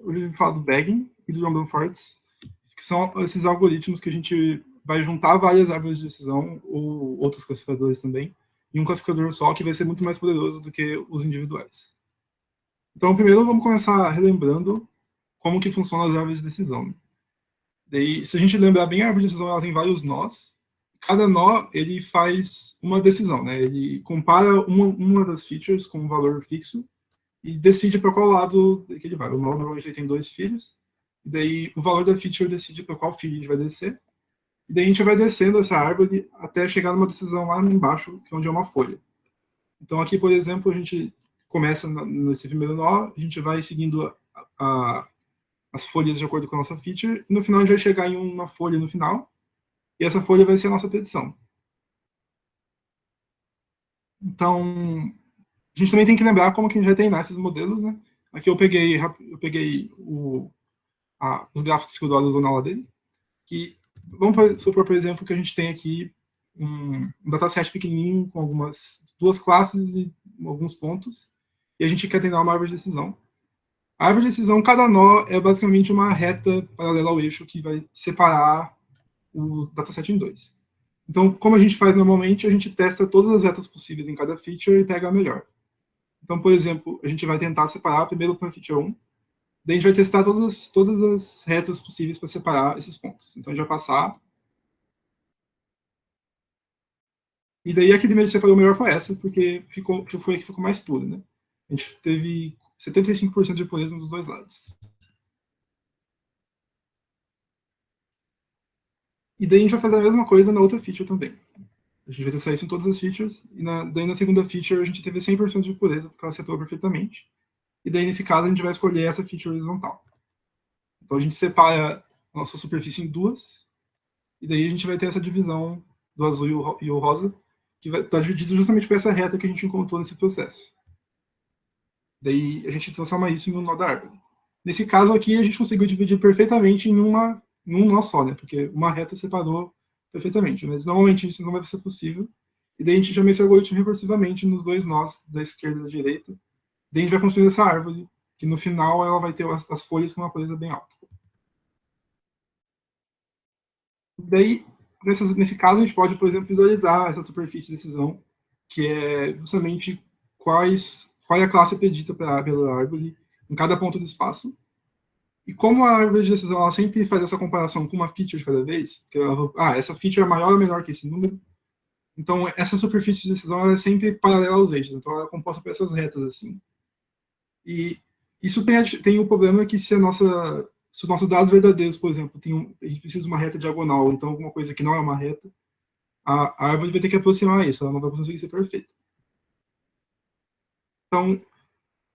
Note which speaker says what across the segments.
Speaker 1: hoje a gente fala do bagging e do random forest, que são esses algoritmos que a gente vai juntar várias árvores de decisão, ou outros classificadores também, em um classificador só, que vai ser muito mais poderoso do que os individuais. Então, primeiro, vamos começar relembrando como que funcionam as árvores de decisão. Daí, se a gente lembrar bem, a árvore de decisão ela tem vários nós. Cada nó, ele faz uma decisão, né? Ele compara uma das features com um valor fixo e decide para qual lado que ele vai. O nó, normalmente, ele tem 2 filhos, e daí o valor da feature decide para qual filho a gente vai descer. E daí a gente vai descendo essa árvore até chegar numa decisão lá embaixo, que é onde é uma folha. Então aqui, por exemplo, a gente começa nesse primeiro nó, a gente vai seguindo as folhas de acordo com a nossa feature, e no final a gente vai chegar em uma folha no final, e essa folha vai ser a nossa predição. Então, a gente também tem que lembrar como que a gente vai treinar esses modelos, né? Aqui eu peguei os gráficos que o Eduardo usou na aula dele, que vamos supor, por exemplo, que a gente tem aqui um dataset pequenininho com duas classes e alguns pontos, e a gente quer treinar uma árvore de decisão. A árvore de decisão, cada nó é basicamente uma reta paralela ao eixo que vai separar o dataset em 2. Então, como a gente faz normalmente, a gente testa todas as retas possíveis em cada feature e pega a melhor. Então, por exemplo, a gente vai tentar separar primeiro com a feature 1, daí a gente vai testar todas as retas possíveis para separar esses pontos. Então, a gente vai passar. E daí a que primeiro separou melhor foi essa, porque foi a que ficou mais pura, né? A gente teve 75% de pureza nos dois lados. E daí a gente vai fazer a mesma coisa na outra feature também. A gente vai testar isso em todas as features, e daí na segunda feature a gente teve 100% de pureza, porque ela separou perfeitamente. E daí, nesse caso, a gente vai escolher essa feature horizontal. Então a gente separa a nossa superfície em duas, e daí a gente vai ter essa divisão do azul e o rosa, que vai estar dividido justamente por essa reta que a gente encontrou nesse processo. Daí a gente transforma isso em um nó da árvore. Nesse caso aqui, a gente conseguiu dividir perfeitamente num nó só, né? Porque uma reta separou perfeitamente. Mas normalmente isso não vai ser possível. E daí a gente chama esse algoritmo recursivamente nos dois nós, da esquerda e da direita. Daí a gente vai construir essa árvore, que no final ela vai ter as folhas com uma pureza bem alta. Daí, nesse caso, a gente pode, por exemplo, visualizar essa superfície de decisão, que é justamente qual é a classe predita pela árvore em cada ponto do espaço. E como a árvore de decisão ela sempre faz essa comparação com uma feature de cada vez, que essa feature é maior ou menor que esse número, então essa superfície de decisão ela é sempre paralela aos eixos, então ela é composta por essas retas assim. E isso tem o problema que se os nossos dados verdadeiros, por exemplo, a gente precisa de uma reta diagonal, então alguma coisa que não é uma reta, a árvore vai ter que aproximar isso, ela não vai conseguir ser perfeita. Então,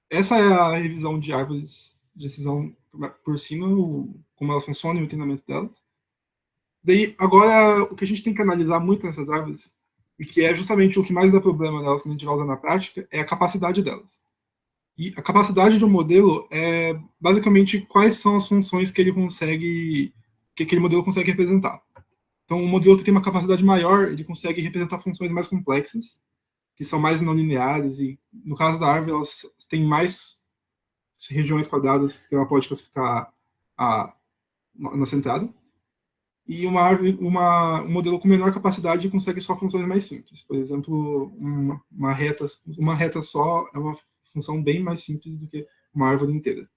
Speaker 1: essa é a revisão de árvores de decisão por cima, como elas funcionam e o treinamento delas. Daí, agora, o que a gente tem que analisar muito nessas árvores, e que é justamente o que mais dá problema nelas que a gente vai usar na prática, é a capacidade delas. E a capacidade de um modelo é basicamente quais são as funções que que aquele modelo consegue representar. Então, um modelo que tem uma capacidade maior, ele consegue representar funções mais complexas, que são mais não lineares, e no caso da árvore, elas têm mais regiões quadradas que ela pode classificar na centrada. E um modelo com menor capacidade consegue só funções mais simples. Por exemplo, uma reta só é uma função bem mais simples do que uma árvore inteira.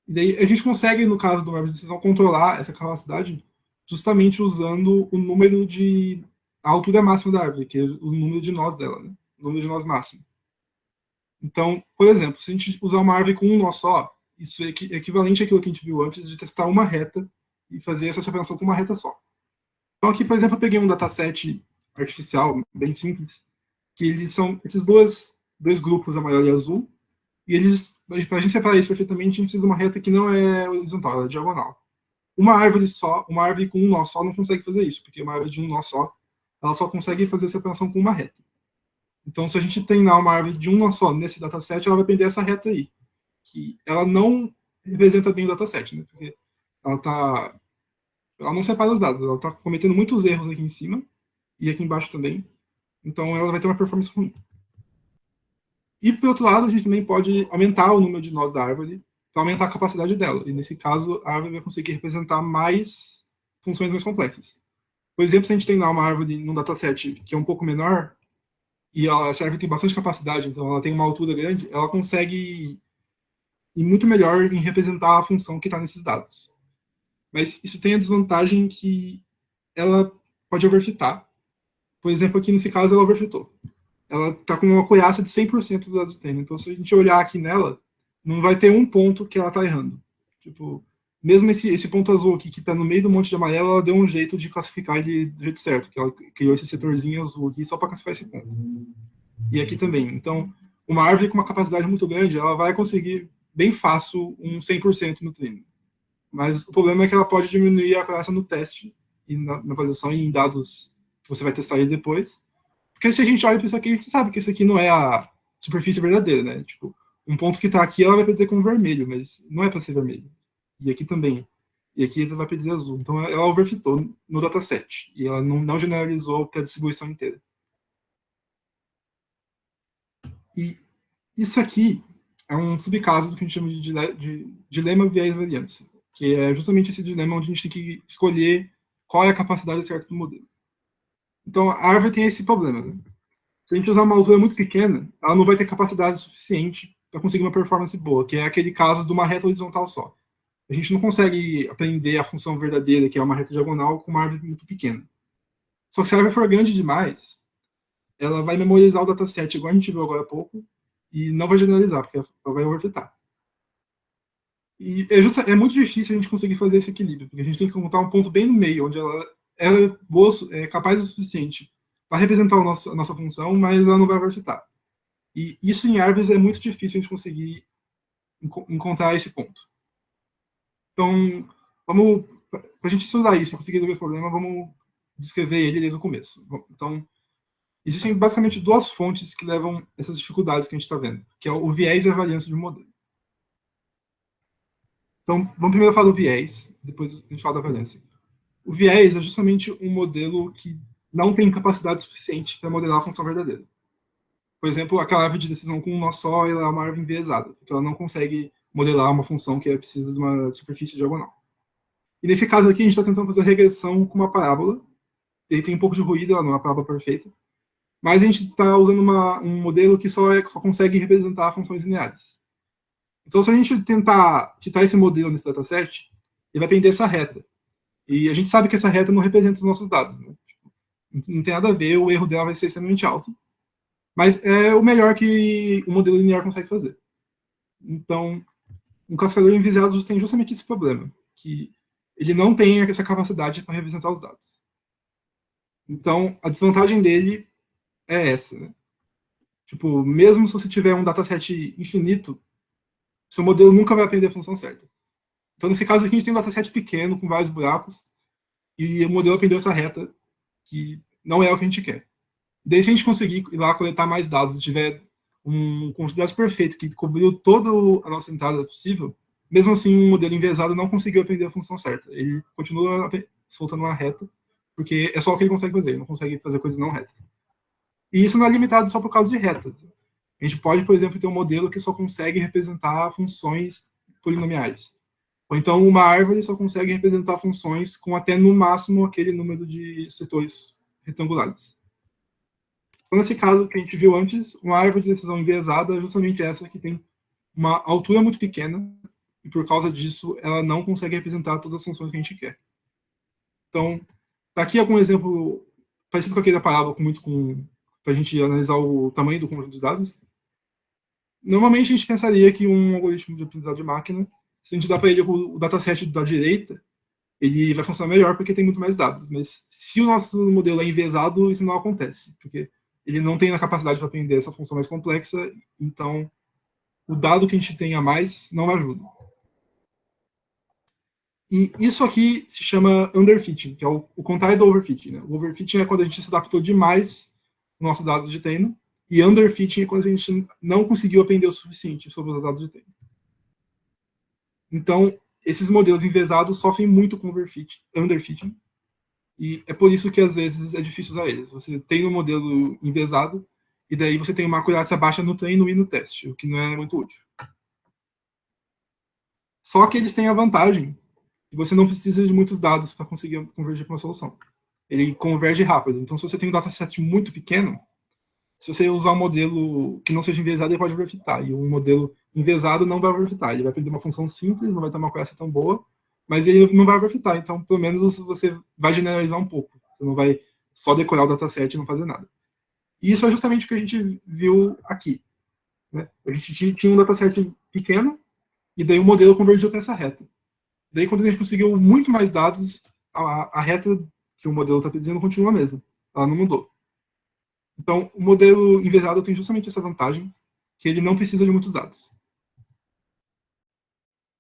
Speaker 1: E daí a gente consegue, no caso de uma árvore de decisão, controlar essa capacidade justamente usando a altura máxima da árvore, que é o número de nós dela, né? O número de nós máximo. Então, por exemplo, se a gente usar uma árvore com um nó só, isso é equivalente àquilo que a gente viu antes de testar uma reta e fazer essa separação com uma reta só. Então aqui, por exemplo, eu peguei um dataset artificial bem simples, que eles são esses dois grupos, amarelo e azul, e para a gente separar isso perfeitamente, a gente precisa de uma reta que não é horizontal, ela é diagonal. Uma árvore com um nó só não consegue fazer isso, porque uma árvore de um nó só, ela só consegue fazer a separação com uma reta. Então, se a gente treinar uma árvore de um nó só nesse dataset, ela vai perder essa reta aí, que ela não representa bem o dataset, né? Porque ela não separa os dados, ela está cometendo muitos erros aqui em cima e aqui embaixo também. Então, ela vai ter uma performance ruim. E, por outro lado, a gente também pode aumentar o número de nós da árvore para aumentar a capacidade dela. E, nesse caso, a árvore vai conseguir representar mais funções mais complexas. Por exemplo, se a gente tem lá uma árvore num dataset que é um pouco menor, e essa árvore tem bastante capacidade, então ela tem uma altura grande, ela consegue ir muito melhor em representar a função que está nesses dados. Mas isso tem a desvantagem que ela pode overfitar. Por exemplo, aqui nesse caso, ela overfitou. Ela está com uma coiaça de 100% dos dados do tema. Então, se a gente olhar aqui nela, não vai ter um ponto que ela está errando. Tipo, mesmo esse ponto azul aqui, que está no meio do monte de amarelo, ela deu um jeito de classificar ele do jeito certo, que ela criou esse setorzinho azul aqui só para classificar esse ponto. E aqui também. Então, uma árvore com uma capacidade muito grande, ela vai conseguir bem fácil um 100% no treino. Mas o problema é que ela pode diminuir a coiaça no teste e na validação e em dados que você vai testar eles depois. Porque se a gente olha para isso aqui, a gente sabe que isso aqui não é a superfície verdadeira, né? Tipo, um ponto que está aqui, ela vai dizer como vermelho, mas não é para ser vermelho. E aqui também. E aqui ela vai dizer azul. Então ela overfitou no dataset. E ela não generalizou para a distribuição inteira. E isso aqui é um subcaso do que a gente chama de dilema viés variância, que é justamente esse dilema onde a gente tem que escolher qual é a capacidade certa do modelo. Então, a árvore tem esse problema. Né? Se a gente usar uma altura muito pequena, ela não vai ter capacidade suficiente para conseguir uma performance boa, que é aquele caso de uma reta horizontal só. A gente não consegue aprender a função verdadeira, que é uma reta diagonal, com uma árvore muito pequena. Só que se a árvore for grande demais, ela vai memorizar o dataset, igual a gente viu agora há pouco, e não vai generalizar, porque ela vai overfitar. E é muito difícil a gente conseguir fazer esse equilíbrio, porque a gente tem que encontrar um ponto bem no meio, onde ela é capaz o suficiente para representar a nossa função, mas ela não vai overfitar. E isso em árvores é muito difícil a gente conseguir encontrar esse ponto. Então, para a gente estudar isso e conseguir resolver o problema, vamos descrever ele desde o começo. Então, existem basicamente duas fontes que levam essas dificuldades que a gente está vendo, que é o viés e a variância de um modelo. Então, vamos primeiro falar do viés, depois a gente fala da variância. O viés é justamente um modelo que não tem capacidade suficiente para modelar a função verdadeira. Por exemplo, aquela árvore de decisão com um nó só, ela é uma árvore enviesada, porque ela não consegue modelar uma função que precisa de uma superfície diagonal. E nesse caso aqui, a gente está tentando fazer regressão com uma parábola. Ele tem um pouco de ruído, ela não é uma parábola perfeita. Mas a gente está usando um modelo que só consegue representar funções lineares. Então, se a gente tentar quitar esse modelo nesse dataset, ele vai prender essa reta. E a gente sabe que essa reta não representa os nossos dados. Né? Não tem nada a ver, o erro dela vai ser extremamente alto. Mas é o melhor que o modelo linear consegue fazer. Então, um classificador enviesado tem justamente esse problema, que ele não tem essa capacidade para representar os dados. Então, a desvantagem dele é essa. Né? Tipo, mesmo se você tiver um dataset infinito, seu modelo nunca vai aprender a função certa. Então, nesse caso aqui, a gente tem um dataset pequeno, com vários buracos, e o modelo aprendeu essa reta, que não é o que a gente quer. Daí, se a gente conseguir ir lá coletar mais dados e tiver um conjunto de dados perfeito que cobriu toda a nossa entrada possível, mesmo assim, um modelo enviesado não conseguiu aprender a função certa. Ele continua soltando uma reta, porque é só o que ele consegue fazer, ele não consegue fazer coisas não retas. E isso não é limitado só por causa de retas. A gente pode, por exemplo, ter um modelo que só consegue representar funções polinomiais. Ou então uma árvore só consegue representar funções com até, no máximo, aquele número de setores retangulares. Então, nesse caso que a gente viu antes, uma árvore de decisão enviesada é justamente essa que tem uma altura muito pequena e, por causa disso, ela não consegue representar todas as funções que a gente quer. Então, tá aqui algum exemplo parecido com aquele da parábola, para a gente analisar o tamanho do conjunto de dados. Normalmente, a gente pensaria que um algoritmo de aprendizado de máquina, se a gente dá para ele o dataset da direita, ele vai funcionar melhor porque tem muito mais dados. Mas se o nosso modelo é enviesado, isso não acontece, porque ele não tem a capacidade para aprender essa função mais complexa, então o dado que a gente tem a mais não ajuda. E isso aqui se chama underfitting, que é o contrário do overfitting. Né? O overfitting é quando a gente se adaptou demais nos nossos dados de treino, e underfitting é quando a gente não conseguiu aprender o suficiente sobre os dados de treino. Então, esses modelos enviesados sofrem muito com underfitting, e é por isso que às vezes é difícil usar eles. Você tem um modelo enviesado, e daí você tem uma acurácia baixa no treino e no teste, o que não é muito útil. Só que eles têm a vantagem que você não precisa de muitos dados para conseguir convergir para uma solução. Ele converge rápido. Então, se você tem um dataset muito pequeno, se você usar um modelo que não seja enviesado, ele pode overfitar. E um modelo enviesado não vai overfitar. Ele vai aprender uma função simples, não vai ter uma acurácia tão boa, mas ele não vai overfitar. Então, pelo menos você vai generalizar um pouco. Você não vai só decorar o dataset e não fazer nada. E isso é justamente o que a gente viu aqui. Né? A gente tinha um dataset pequeno, e daí o modelo convergiu para essa reta. Daí, quando a gente conseguiu muito mais dados, a reta que o modelo está pedindo continua a mesma. Ela não mudou. Então, o modelo enviesado tem justamente essa vantagem, que ele não precisa de muitos dados.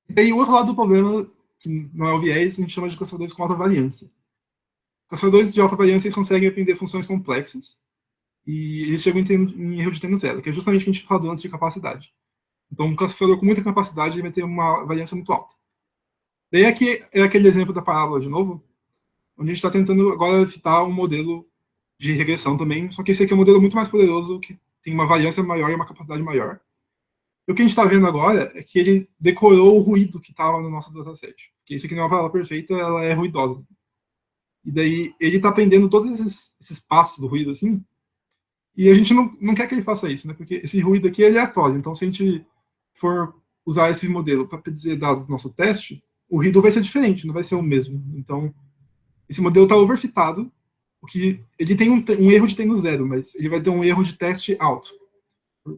Speaker 1: E aí, o outro lado do problema, que não é o viés, a gente chama de caçadores com alta variância. Caçadores de alta variância, eles conseguem aprender funções complexas, e eles chegam em erro de treino zero, que é justamente o que a gente falou antes de capacidade. Então, um caçador com muita capacidade, ele vai ter uma variância muito alta. Daí aqui é aquele exemplo da parábola de novo, onde a gente está tentando agora fitar um modelo de regressão também, só que esse aqui é um modelo muito mais poderoso, que tem uma variância maior e uma capacidade maior. E o que a gente está vendo agora é que ele decorou o ruído que estava no nosso dataset. Porque isso aqui não é uma palavra perfeita, ela é ruidosa. E daí ele está aprendendo todos esses passos do ruído assim, e a gente não quer que ele faça isso, né? Porque esse ruído aqui é aleatório. Então, se a gente for usar esse modelo para dizer dados do nosso teste, o ruído vai ser diferente, não vai ser o mesmo. Então, esse modelo está overfitado, porque ele tem um erro de treino zero, mas ele vai ter um erro de teste alto.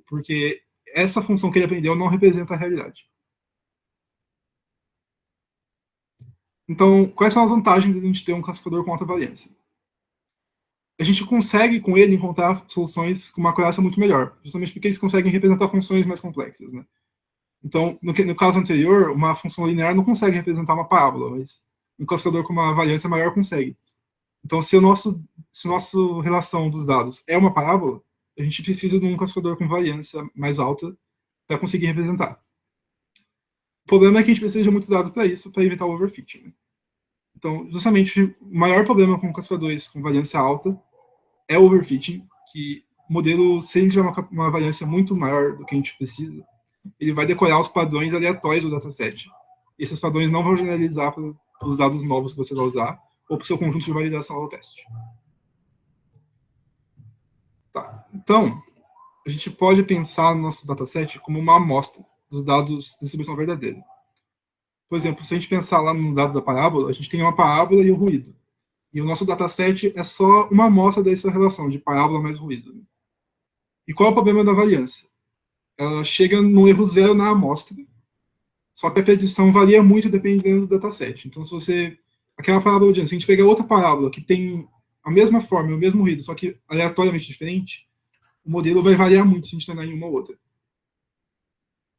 Speaker 1: Porque essa função que ele aprendeu não representa a realidade. Então, quais são as vantagens de a gente ter um classificador com alta variância? A gente consegue, com ele, encontrar soluções com uma acurácia muito melhor, justamente porque eles conseguem representar funções mais complexas. Né? Então, no caso anterior, uma função linear não consegue representar uma parábola, mas um classificador com uma variância maior consegue. Então, se a nossa relação dos dados é uma parábola, a gente precisa de um classificador com variância mais alta para conseguir representar. O problema é que a gente precisa de muitos dados para isso, para evitar o overfitting. Né? Então, justamente, o maior problema com classificadores com variância alta é o overfitting, que o modelo, se ele tiver uma variância muito maior do que a gente precisa, ele vai decorar os padrões aleatórios do dataset. Esses padrões não vão generalizar para os dados novos que você vai usar, ou para o seu conjunto de validação ao teste. Tá. Então, a gente pode pensar no nosso dataset como uma amostra dos dados de distribuição verdadeira. Por exemplo, se a gente pensar lá no dado da parábola, a gente tem uma parábola e o ruído. E o nosso dataset é só uma amostra dessa relação de parábola mais ruído. E qual é o problema da variância? Ela chega no erro zero na amostra, só que a predição varia muito dependendo do dataset. Então, se você... Aquela parábola de antes, se a gente pegar outra parábola que tem a mesma forma e o mesmo ruído, só que aleatoriamente diferente, o modelo vai variar muito se a gente treinar em uma ou outra.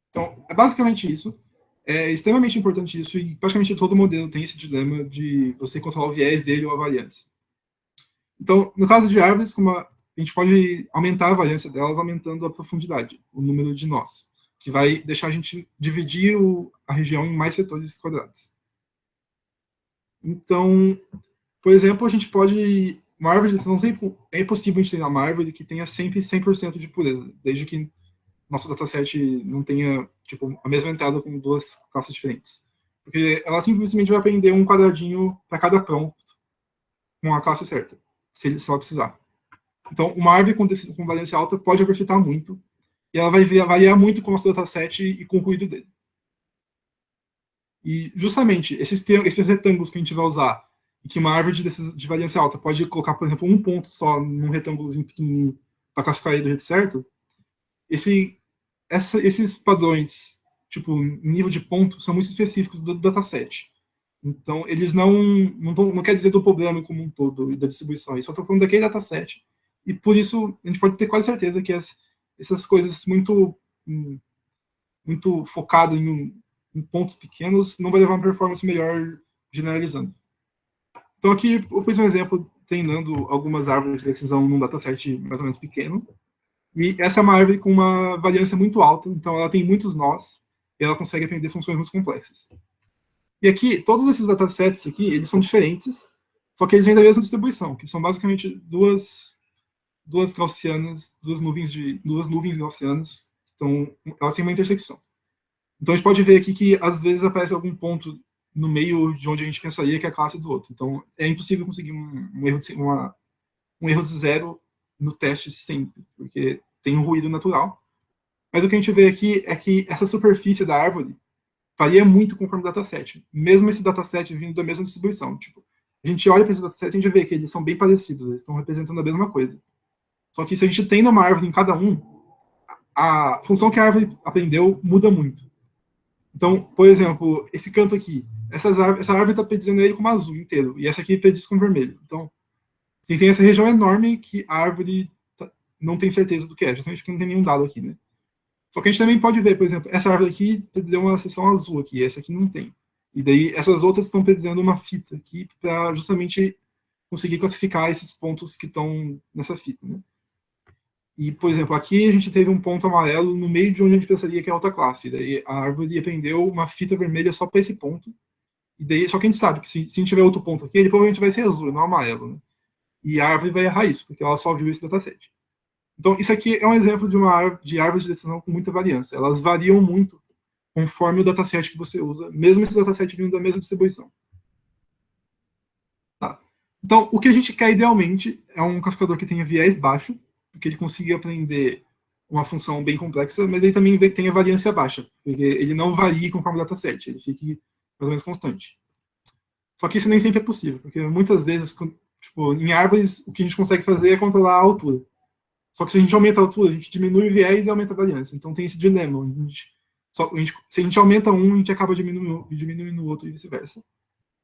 Speaker 1: Então, é basicamente isso. É extremamente importante isso, e praticamente todo modelo tem esse dilema de você controlar o viés dele ou a variância. Então, no caso de árvores, a gente pode aumentar a variância delas aumentando a profundidade, o número de nós, que vai deixar a gente dividir a região em mais setores quadrados. Então, por exemplo, a gente pode... Uma árvore de decisão, é impossível a gente treinar uma árvore que tenha sempre 100% de pureza, desde que nosso dataset não tenha tipo, a mesma entrada com duas classes diferentes. Porque ela simplesmente vai aprender um quadradinho para cada prompt com a classe certa, se ela precisar. Então, uma árvore com variância alta pode overfitar muito, e ela vai variar muito com o nosso dataset e com o ruído dele. E, justamente, esses retângulos que a gente vai usar, e que uma árvore de variância alta pode colocar, por exemplo, um ponto só num retângulozinho pequenininho para classificar ele do jeito certo, esses padrões, tipo, nível de ponto, são muito específicos do dataset. Então, eles não quer dizer do problema como um todo e da distribuição. Eles só estão falando daquele dataset. E, por isso, a gente pode ter quase certeza que essas coisas muito focadas em pontos pequenos não vai levar uma performance melhor generalizando. Então, aqui eu pus um exemplo treinando algumas árvores de decisão num dataset mais ou menos pequeno. E essa é uma árvore com uma variância muito alta, então ela tem muitos nós, e ela consegue aprender funções muito complexas. E aqui, todos esses datasets aqui, eles são diferentes, só que eles vêm da mesma distribuição, que são basicamente duas duas gaussianas, duas nuvens gaussianas, então elas têm uma intersecção. Então a gente pode ver aqui que às vezes aparece algum ponto no meio de onde a gente pensaria que é a classe do outro. Então é impossível conseguir um erro de zero no teste sempre, porque tem um ruído natural. Mas o que a gente vê aqui é que essa superfície da árvore varia muito conforme o dataset, mesmo esse dataset vindo da mesma distribuição. Tipo, a gente olha para esse dataset e a gente vê que eles são bem parecidos, eles estão representando a mesma coisa. Só que se a gente tem uma árvore em cada um, a função que a árvore aprendeu muda muito. Então, por exemplo, esse canto aqui, essa árvore está predizendo ele como azul inteiro, e essa aqui prediz com vermelho. Então, você tem essa região enorme que a árvore não tem certeza do que é, justamente porque não tem nenhum dado aqui, né? Só que a gente também pode ver, por exemplo, essa árvore aqui predizer uma seção azul aqui, essa aqui não tem. E daí essas outras estão predizendo uma fita aqui para justamente conseguir classificar esses pontos que estão nessa fita, né? E, por exemplo, aqui a gente teve um ponto amarelo no meio de onde a gente pensaria que é outra classe. Daí a árvore aprendeu uma fita vermelha só para esse ponto. E daí, só que a gente sabe que se a gente tiver outro ponto aqui, ele provavelmente vai ser azul, não amarelo, né? E a árvore vai errar isso, porque ela só viu esse dataset. Então, isso aqui é um exemplo de árvores de decisão com muita variância. Elas variam muito conforme o dataset que você usa, mesmo esse dataset vindo da mesma distribuição. Tá. Então, o que a gente quer idealmente é um classificador que tenha viés baixo, porque ele consiga aprender uma função bem complexa, mas ele também tenha variância baixa, porque ele não varie conforme o dataset, ele fique mais ou menos constante. Só que isso nem sempre é possível, porque muitas vezes, tipo, em árvores, o que a gente consegue fazer é controlar a altura. Só que se a gente aumenta a altura, a gente diminui o viés e aumenta a variância. Então tem esse dilema. Se a gente aumenta um, a gente acaba diminuindo o outro e vice-versa.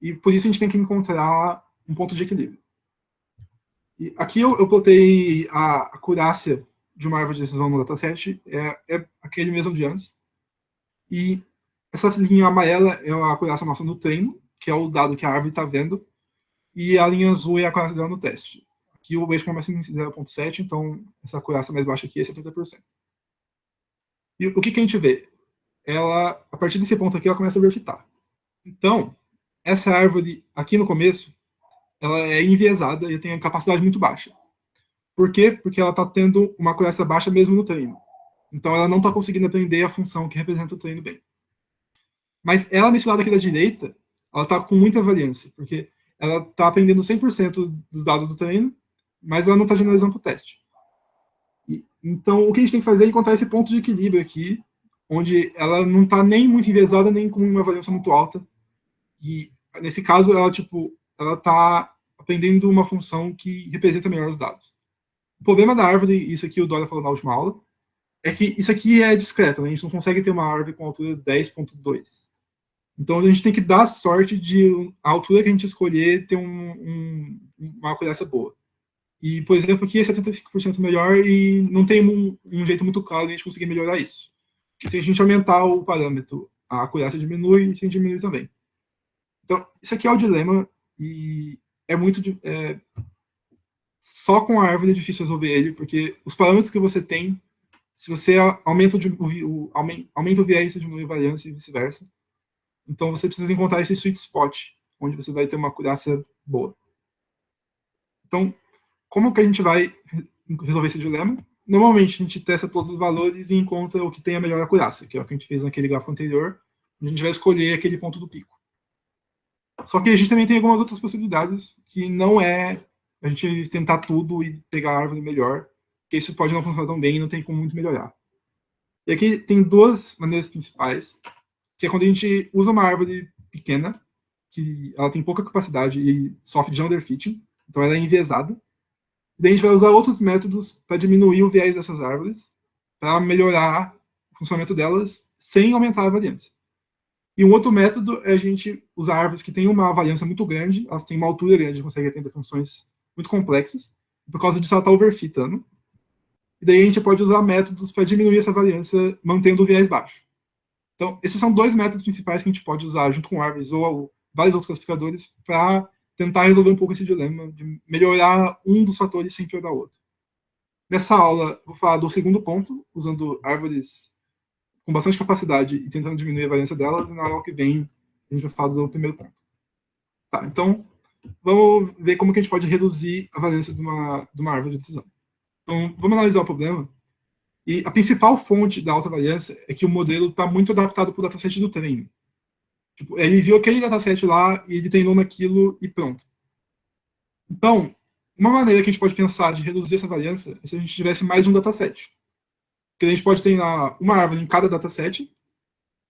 Speaker 1: E por isso a gente tem que encontrar um ponto de equilíbrio. E aqui eu plotei a acurácia de uma árvore de decisão no dataset, é aquele mesmo de antes. E essa linha amarela é a acurácia nossa no treino, que é o dado que a árvore está vendo, e a linha azul é a acurácia dela no teste. Aqui o weight começa em 0,7, então essa acurácia mais baixa aqui é 70%. E o que a gente vê? A partir desse ponto aqui, ela começa a verfitar. Então, essa árvore aqui no começo, ela é enviesada e tem a capacidade muito baixa. Por quê? Porque ela está tendo uma acurácia baixa mesmo no treino. Então, ela não está conseguindo aprender a função que representa o treino bem. Mas ela, nesse lado aqui da direita, ela está com muita variância, porque ela está aprendendo 100% dos dados do treino, mas ela não está generalizando para o teste. Então, o que a gente tem que fazer é encontrar esse ponto de equilíbrio aqui, onde ela não está nem muito enviesada, nem com uma variância muito alta. E, nesse caso, ela está aprendendo uma função que representa melhor os dados. O problema da árvore, isso aqui o Dória falou na última aula, é que isso aqui é discreto, né? A gente não consegue ter uma árvore com altura 10.2. Então, a gente tem que dar sorte de a altura que a gente escolher ter uma acurácia boa. E, por exemplo, aqui é 75% melhor e não tem um jeito muito claro de a gente conseguir melhorar isso. Porque se a gente aumentar o parâmetro, a acurácia diminui e a gente diminui também. Então, isso aqui é o dilema e é muito... só com a árvore é difícil resolver ele, porque os parâmetros que você tem, se você aumenta o viés, você diminui a variância e vice-versa. Então, você precisa encontrar esse sweet spot, onde você vai ter uma acurácia boa. Então, como que a gente vai resolver esse dilema? Normalmente, a gente testa todos os valores e encontra o que tem a melhor acurácia, que é o que a gente fez naquele gráfico anterior, onde a gente vai escolher aquele ponto do pico. Só que a gente também tem algumas outras possibilidades, que não é a gente tentar tudo e pegar a árvore melhor, porque isso pode não funcionar tão bem e não tem como muito melhorar. E aqui tem duas maneiras principais, que é quando a gente usa uma árvore pequena, que ela tem pouca capacidade e sofre de underfitting, então ela é enviesada. Daí a gente vai usar outros métodos para diminuir o viés dessas árvores, para melhorar o funcionamento delas sem aumentar a variância. E um outro método é a gente usar árvores que têm uma variância muito grande, elas têm uma altura grande, conseguem atender funções muito complexas, e por causa disso ela está overfitando. E daí a gente pode usar métodos para diminuir essa variância, mantendo o viés baixo. Então, esses são dois métodos principais que a gente pode usar junto com árvores ou vários outros classificadores para tentar resolver um pouco esse dilema de melhorar um dos fatores sem piorar o outro. Nessa aula, vou falar do segundo ponto, usando árvores com bastante capacidade e tentando diminuir a variância delas, e na aula que vem a gente vai falar do primeiro ponto. Tá, então, vamos ver como que a gente pode reduzir a variância de uma árvore de decisão. Então, vamos analisar o problema. E a principal fonte da alta variância é que o modelo está muito adaptado para o dataset do treino. Tipo, ele viu aquele dataset lá e ele treinou naquilo e pronto. Então, uma maneira que a gente pode pensar de reduzir essa variância é se a gente tivesse mais de um dataset. Porque a gente pode treinar uma árvore em cada dataset,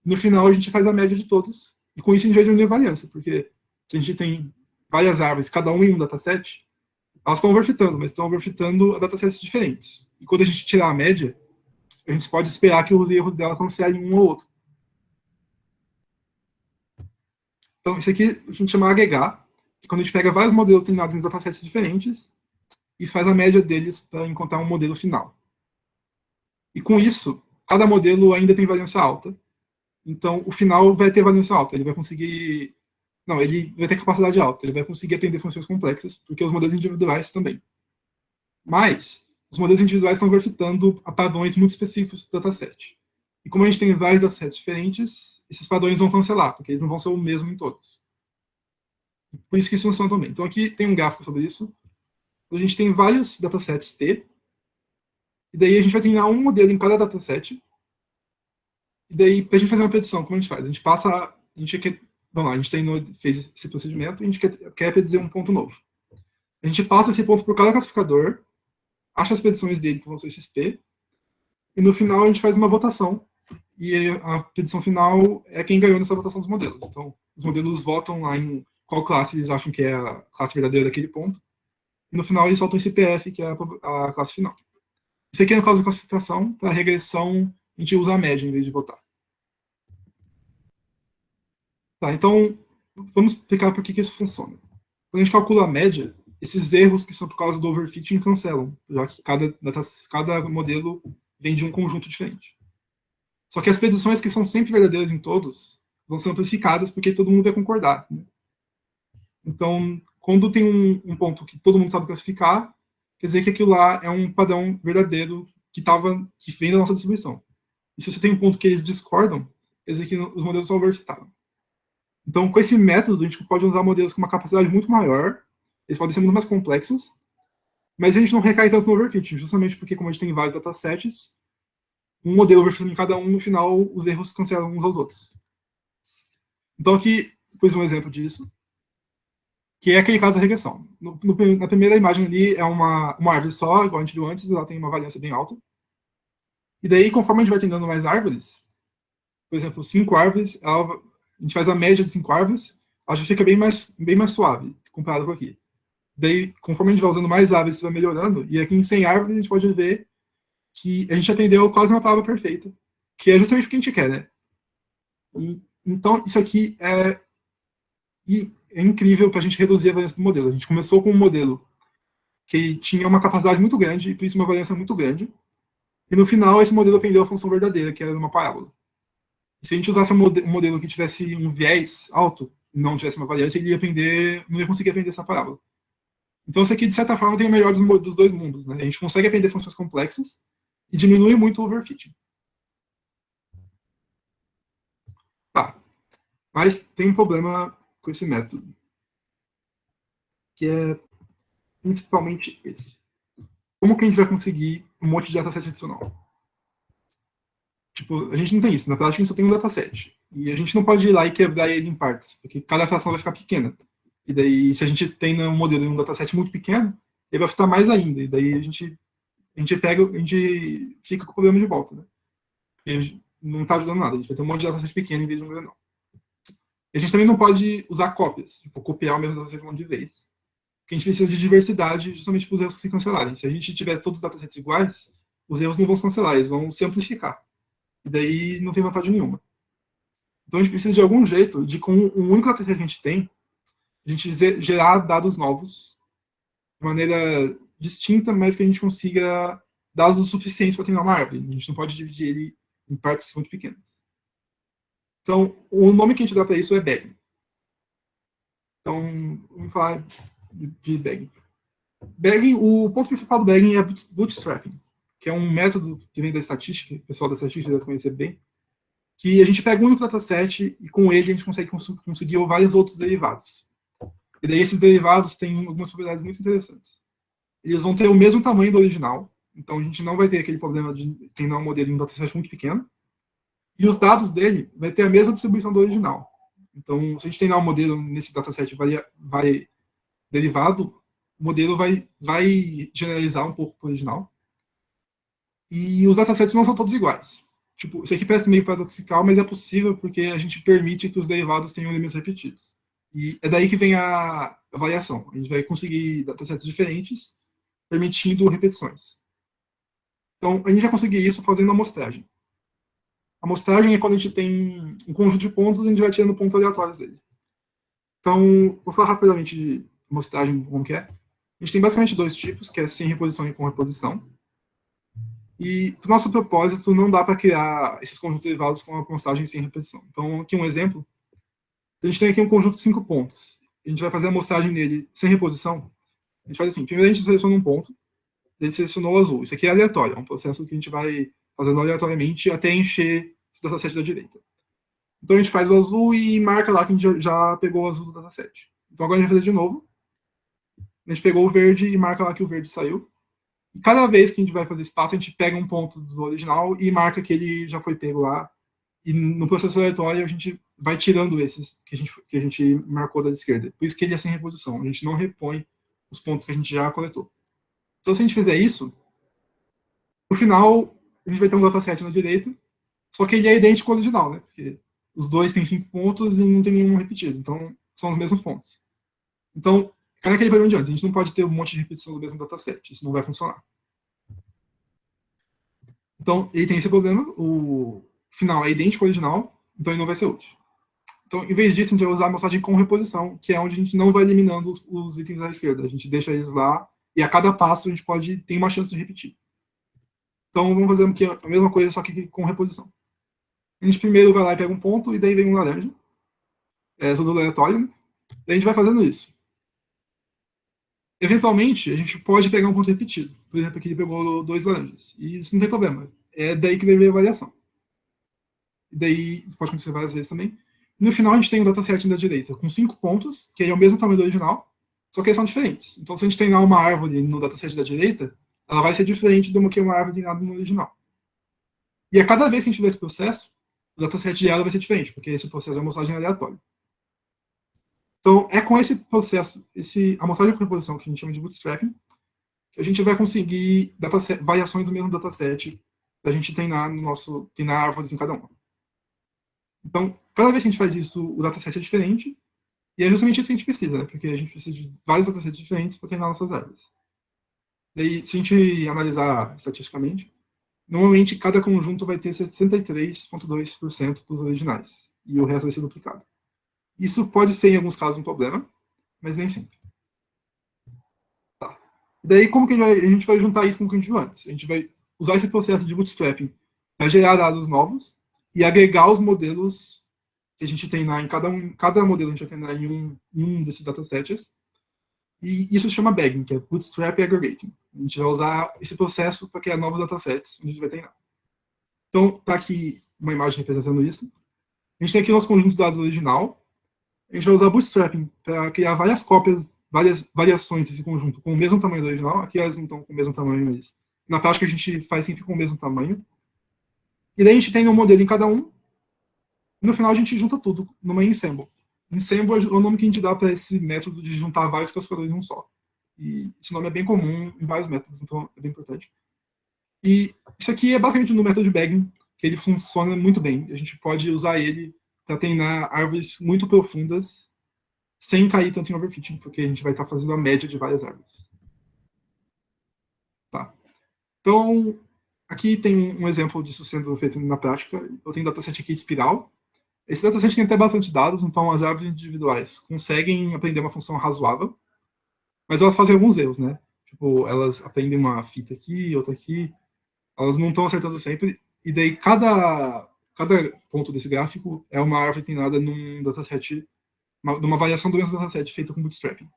Speaker 1: no final a gente faz a média de todos, e com isso a gente vai diminuir a variância, porque se a gente tem várias árvores, cada uma em um dataset, elas estão overfitando, mas estão overfitando a datasets diferentes. E quando a gente tirar a média, a gente pode esperar que os erros dela cancelem um ou outro. Então, isso aqui a gente chama agregar, que quando a gente pega vários modelos treinados em datasets diferentes e faz a média deles para encontrar um modelo final. E com isso, cada modelo ainda tem variância alta. Então, o final vai ter variância alta. Ele vai conseguir. Não, ele vai ter capacidade alta. Ele vai conseguir aprender funções complexas, porque os modelos individuais também. Mas, os modelos individuais estão verfitando a padrões muito específicos do dataset. E como a gente tem vários datasets diferentes, esses padrões vão cancelar, porque eles não vão ser o mesmo em todos. Por isso que isso funciona também. Então, aqui tem um gráfico sobre isso. A gente tem vários datasets T, e daí a gente vai treinar um modelo em cada dataset. E daí, para a gente fazer uma predição, como a gente faz? A gente passa. A gente quer, vamos lá, a gente treinou, fez esse procedimento e a gente quer predizer um ponto novo. A gente passa esse ponto por cada classificador, acha as predições dele, que vão ser esses P, e no final a gente faz uma votação. E a predição final é quem ganhou nessa votação dos modelos. Então, os modelos votam lá em qual classe eles acham que é a classe verdadeira daquele ponto. E no final eles soltam esse PF, que é a classe final. Isso aqui é no caso da classificação. Para a regressão, a gente usa a média em vez de votar. Tá, então, vamos explicar por que isso funciona. Quando a gente calcula a média, esses erros que são por causa do overfitting cancelam, já que cada modelo vem de um conjunto diferente. Só que as predições que são sempre verdadeiras em todos vão ser amplificadas porque todo mundo vai concordar. Né? Então, quando tem um ponto que todo mundo sabe classificar, quer dizer que aquilo lá é um padrão verdadeiro que vem da nossa distribuição. E se você tem um ponto que eles discordam, quer dizer que os modelos são overfitaram. Então, com esse método, a gente pode usar modelos com uma capacidade muito maior, eles podem ser muito mais complexos, mas a gente não recai tanto no overfitting, justamente porque, como a gente tem vários datasets, um modelo overfitting em cada um, no final, os erros cancelam uns aos outros. Então, aqui, pus um exemplo disso, que é aquele caso da regressão. Na primeira imagem ali, é uma árvore só, igual a gente viu antes, ela tem uma variância bem alta. E daí, conforme a gente vai tendendo mais árvores, por exemplo, 5 árvores, a gente faz a média de 5 árvores, ela já fica bem mais suave, comparado com aqui. Daí, conforme a gente vai usando mais árvores, isso vai melhorando, e aqui em 100 árvores a gente pode ver que a gente aprendeu quase uma palavra perfeita, que é justamente o que a gente quer, né? Então, isso aqui é incrível para a gente reduzir a variância do modelo. A gente começou com um modelo que tinha uma capacidade muito grande, e por isso uma variância muito grande, e no final esse modelo aprendeu a função verdadeira, que era uma parábola. E se a gente usasse um modelo que tivesse um viés alto, não tivesse uma variância, ele não ia conseguir aprender essa parábola. Então, isso aqui, de certa forma, tem o melhor dos dois mundos. Né? A gente consegue aprender funções complexas e diminui muito o overfitting. Tá. Mas tem um problema com esse método, que é principalmente esse. Como que a gente vai conseguir um monte de dataset adicional? Tipo, a gente não tem isso. Na prática, a gente só tem um dataset. E a gente não pode ir lá e quebrar ele em partes, porque cada fração vai ficar pequena. E daí, se a gente tem um modelo em um dataset muito pequeno, ele vai ficar mais ainda. E daí a gente fica com o problema de volta. Né? Porque não está ajudando nada. A gente vai ter um monte de dataset pequeno em vez de um grande. E a gente também não pode usar cópias, tipo, copiar o mesmo dataset um monte de vez. Porque a gente precisa de diversidade justamente para os erros se cancelarem. Se a gente tiver todos os datasets iguais, os erros não vão se cancelar, eles vão se amplificar. E daí não tem vantagem nenhuma. Então a gente precisa de algum jeito de, com um único dataset que a gente tem, a gente gerar dados novos de maneira distinta, mas que a gente consiga dados o suficientes para treinar uma árvore. A gente não pode dividir ele em partes muito pequenas. Então, o nome que a gente dá para isso é bagging. Então, vamos falar de bagging. Bagging, o ponto principal do bagging é bootstrapping, que é um método que vem da estatística, o pessoal da estatística deve conhecer bem, que a gente pega um único dataset e com ele a gente consegue conseguir vários outros derivados. E daí esses derivados têm algumas propriedades muito interessantes. Eles vão ter o mesmo tamanho do original, Então, a gente não vai ter aquele problema de treinar um modelo em um dataset muito pequeno. E os dados dele vai ter a mesma distribuição do original. Então, se a gente treinar um modelo nesse dataset vai derivado, o modelo vai generalizar um pouco para o original. E os datasets não são todos iguais. Tipo, isso aqui parece meio paradoxical, mas é possível porque a gente permite que os derivados tenham elementos repetidos. E é daí que vem a variação. A gente vai conseguir datasets diferentes, permitindo repetições. Então, a gente vai conseguir isso fazendo amostragem. A amostragem é quando a gente tem um conjunto de pontos e a gente vai tirando pontos aleatórios dele. Então, vou falar rapidamente de amostragem, como que é. A gente tem basicamente dois tipos, que é sem reposição e com reposição. E, para o nosso propósito, não dá para criar esses conjuntos derivados com a amostragem sem reposição. Então, aqui um exemplo. A gente tem aqui um conjunto de 5 pontos. A gente vai fazer a amostragem nele sem reposição. A gente faz assim, primeiro a gente seleciona um ponto, a gente selecionou o azul. Isso aqui é aleatório, é um processo que a gente vai fazendo aleatoriamente até encher esse dataset da direita. Então a gente faz o azul e marca lá que a gente já pegou o azul do dataset. Então agora a gente vai fazer de novo. A gente pegou o verde e marca lá que o verde saiu. E cada vez que a gente vai fazer esse passo, a gente pega um ponto do original e marca que ele já foi pego lá. E no processo aleatório a gente vai tirando esses que a gente marcou da esquerda. Por isso que ele é sem reposição. A gente não repõe os pontos que a gente já coletou. Então se a gente fizer isso, no final a gente vai ter um dataset na direita, só que ele é idêntico ao original, né? Porque os dois têm 5 pontos e não tem nenhum repetido. Então são os mesmos pontos. Então, cai naquele problema de antes. A gente não pode ter um monte de repetição do mesmo dataset. Isso não vai funcionar. Então, ele tem esse problema. O final é idêntico ao original, então ele não vai ser útil. Então, em vez disso, a gente vai usar a amostragem com reposição, que é onde a gente não vai eliminando os itens da esquerda. A gente deixa eles lá e a cada passo a gente tem uma chance de repetir. Então, vamos fazer aqui a mesma coisa, só que com reposição. A gente primeiro vai lá e pega um ponto, e daí vem um laranja. É tudo aleatório, né? Daí a gente vai fazendo isso. Eventualmente, a gente pode pegar um ponto repetido. Por exemplo, aqui ele pegou 2 laranjas. E isso não tem problema. É daí que vai ver a variação. E daí, isso pode acontecer várias vezes também. E no final, a gente tem um dataset da direita com 5 pontos, que é o mesmo tamanho do original, só que eles são diferentes. Então, se a gente treinar uma árvore no dataset da direita, ela vai ser diferente do que uma árvore treinada no original. E a cada vez que a gente tiver esse processo, o dataset dela vai ser diferente, porque esse processo é amostragem aleatória. Então, é com esse processo, esse amostragem com reposição, que a gente chama de bootstrapping, que a gente vai conseguir variações do mesmo dataset para a gente treinar árvores em cada uma. Então, cada vez que a gente faz isso, o dataset é diferente, e é justamente isso que a gente precisa, né? Porque a gente precisa de vários datasets diferentes para treinar nossas árvores. Daí, se a gente analisar estatisticamente, normalmente cada conjunto vai ter 63,2% dos originais, e o resto vai ser duplicado. Isso pode ser, em alguns casos, um problema, mas nem sempre. Tá. Daí, como que a gente vai juntar isso com o que a gente viu antes? A gente vai usar esse processo de bootstrapping para gerar dados novos e agregar os modelos que a gente treinar em cada modelo a gente vai treinar em um desses datasets. E isso se chama bagging, que é Bootstrap Aggregating. A gente vai usar esse processo para criar novos datasets onde a gente vai treinar. Então, está aqui uma imagem representando isso. A gente tem aqui o nosso conjunto de dados original. A gente vai usar Bootstrapping para criar várias cópias, várias variações desse conjunto com o mesmo tamanho do original. Aqui elas não estão com o mesmo tamanho, mas na prática a gente faz sempre com o mesmo tamanho. E daí a gente tem um modelo em cada um. E no final a gente junta tudo numa ensemble. Ensemble é o nome que a gente dá para esse método de juntar vários classificadores em um só. E esse nome é bem comum em vários métodos, então é bem importante. E isso aqui é basicamente no método de bagging, que ele funciona muito bem. A gente pode usar ele para treinar árvores muito profundas sem cair tanto em overfitting, porque a gente vai estar fazendo a média de várias árvores. Tá. Então, aqui tem um exemplo disso sendo feito na prática. Eu tenho um dataset aqui espiral. Esse dataset tem até bastante dados, então as árvores individuais conseguem aprender uma função razoável, mas elas fazem alguns erros, né? Tipo, elas aprendem uma fita aqui, outra aqui, elas não estão acertando sempre, e daí cada ponto desse gráfico é uma árvore treinada num dataset, numa variação do mesmo dataset feita com bootstrapping.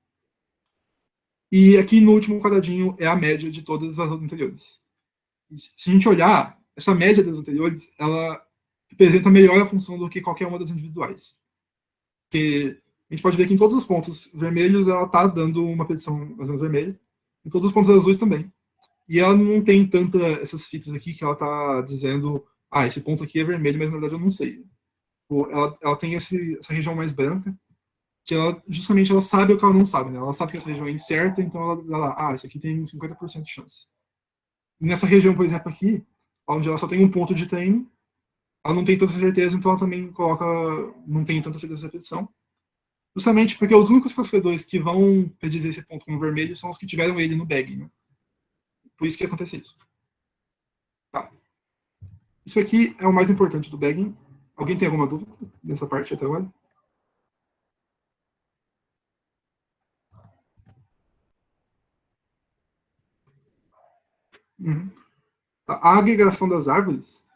Speaker 1: E aqui no último quadradinho é a média de todas as anteriores. E se a gente olhar, essa média das anteriores, ela representa melhor a função do que qualquer uma das individuais. Porque a gente pode ver que em todos os pontos vermelhos ela está dando uma predição mais ou menos vermelha, em todos os pontos azuis também. E ela não tem tanta essas fitas aqui que ela tá dizendo, esse ponto aqui é vermelho, mas na verdade eu não sei. Ela tem essa região mais branca, que ela justamente ela sabe o que ela não sabe, né? Ela sabe que essa região é incerta, então ela lá, isso aqui tem 50% de chance. E nessa região, por exemplo, aqui, onde ela só tem um ponto de treino, ela não tem tanta certeza, então ela também coloca, não tem tanta certeza de repetição. Justamente porque os únicos classificadores que vão predizer esse ponto como vermelho são os que tiveram ele no bag, né? Por isso que acontece isso. Tá. Isso aqui é o mais importante do bagging. Alguém tem alguma dúvida nessa parte até agora? Uhum. A agregação das árvores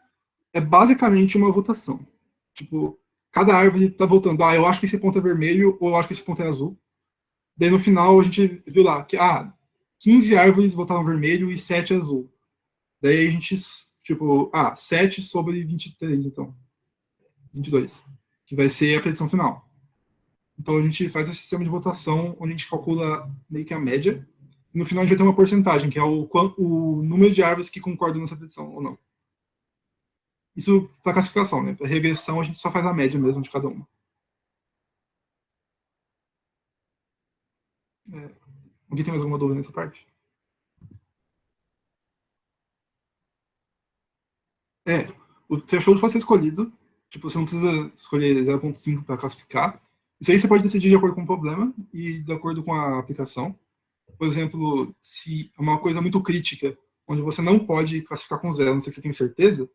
Speaker 1: é basicamente uma votação. Tipo, cada árvore está votando, eu acho que esse ponto é vermelho ou eu acho que esse ponto é azul. Daí no final a gente viu lá que 15 árvores votaram vermelho e 7 azul. Daí a gente, tipo, 7 sobre 23, então. 22, que vai ser a predição final. Então a gente faz esse sistema de votação onde a gente calcula meio que a média. E no final a gente vai ter uma porcentagem, que é o número de árvores que concordam nessa predição ou não. Isso para classificação, né? Para regressão a gente só faz a média mesmo de cada uma. É, alguém tem mais alguma dúvida nessa parte? É, o threshold pode ser escolhido. Tipo, você não precisa escolher 0,5 para classificar. Isso aí você pode decidir de acordo com o problema e de acordo com a aplicação. Por exemplo, se é uma coisa muito crítica, onde você não pode classificar com zero, não sei se você tem certeza,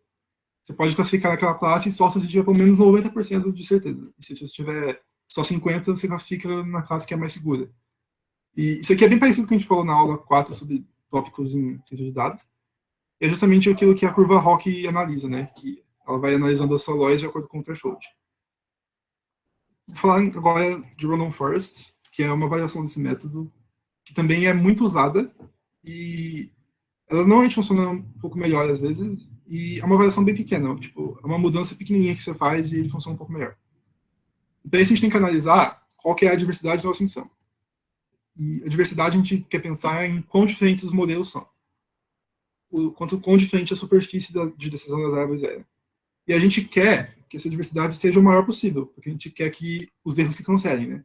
Speaker 1: você pode classificar naquela classe só se você tiver pelo menos 90% de certeza. E se você tiver só 50%, você classifica na classe que é mais segura. E isso aqui é bem parecido com o que a gente falou na aula 4 sobre tópicos em ciência de dados. É justamente aquilo que a curva ROC analisa, né? Que ela vai analisando as soluções de acordo com o threshold. Vou falar agora de random forests, que é uma variação desse método, que também é muito usada e ela normalmente funciona um pouco melhor às vezes e é uma variação bem pequena, tipo, é uma mudança pequenininha que você faz e ele funciona um pouco melhor. Então, isso a gente tem que analisar qual que é a diversidade da ascensão. E a diversidade a gente quer pensar em quão diferentes os modelos são. Quão diferente a superfície de decisão das árvores é. E a gente quer que essa diversidade seja o maior possível, porque a gente quer que os erros se cancelem, né?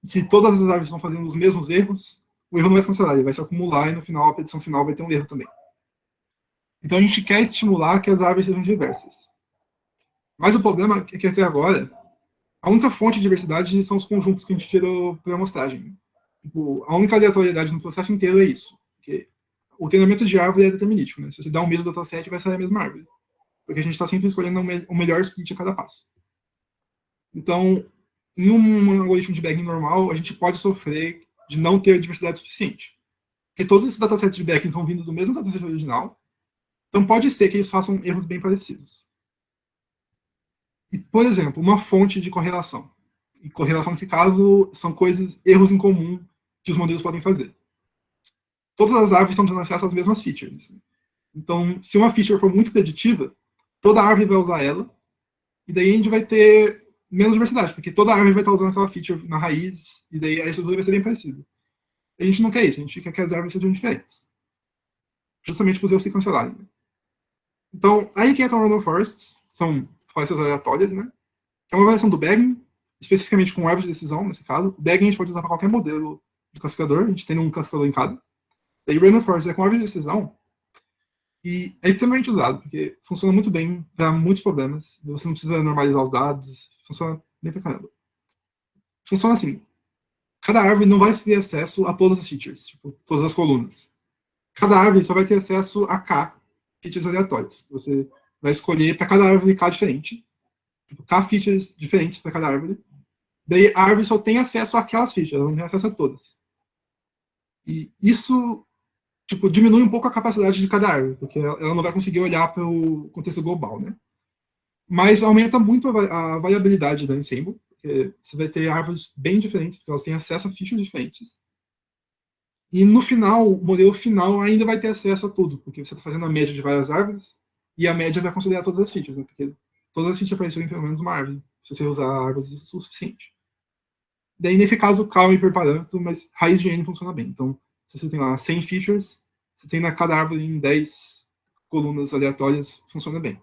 Speaker 1: Se todas as árvores estão fazendo os mesmos erros, o erro não vai se cancelar, ele vai se acumular e no final, a predição final vai ter um erro também. Então a gente quer estimular que as árvores sejam diversas. Mas o problema é que até agora, a única fonte de diversidade são os conjuntos que a gente tirou para amostragem. Tipo, a única aleatoriedade no processo inteiro é isso. Porque o treinamento de árvore é determinístico, né? Se você dá um mesmo dataset, vai sair a mesma árvore. Porque a gente está sempre escolhendo o melhor split a cada passo. Então, em um algoritmo de bagging normal, a gente pode sofrer de não ter diversidade suficiente. Porque todos esses datasets de bagging estão vindo do mesmo dataset original, então pode ser que eles façam erros bem parecidos. E, por exemplo, uma fonte de correlação. E correlação, nesse caso, são erros em comum que os modelos podem fazer. Todas as árvores estão tendo acesso às mesmas features. Então, se uma feature for muito preditiva, toda árvore vai usar ela, e daí a gente vai ter menos diversidade, porque toda árvore vai estar usando aquela feature na raiz, e daí a estrutura vai ser bem parecida. A gente não quer isso, a gente quer que as árvores sejam diferentes. Justamente para os erros se cancelarem. Então, aí que entram random forests, são florestas aleatórias, né? Que é uma variação do bagging, especificamente com árvore de decisão, nesse caso. O bagging a gente pode usar para qualquer modelo de classificador, a gente tem um classificador em cada. Daí random forest é com árvore de decisão, e é extremamente usado, porque funciona muito bem para muitos problemas. Você não precisa normalizar os dados, funciona bem pra caramba. Funciona assim: cada árvore não vai ter acesso a todas as features, tipo, todas as colunas. Cada árvore só vai ter acesso a K features aleatórias. Você vai escolher para cada árvore K diferente, tipo, K features diferentes para cada árvore. Daí a árvore só tem acesso àquelas features, ela não tem acesso a todas. E isso tipo, diminui um pouco a capacidade de cada árvore, porque ela não vai conseguir olhar para o contexto global, né? Mas aumenta muito a variabilidade da ensemble, porque você vai ter árvores bem diferentes, porque elas têm acesso a features diferentes. E no final, o modelo final ainda vai ter acesso a tudo, porque você está fazendo a média de várias árvores, e a média vai considerar todas as features, né? Porque todas as features apareceram em pelo menos uma árvore, se você usar árvores o suficiente. Daí, nesse caso, calma e hiperparâmetro, mas raiz de N funciona bem. Então, se você tem lá 100 features, você tem na cada árvore em 10 colunas aleatórias, funciona bem,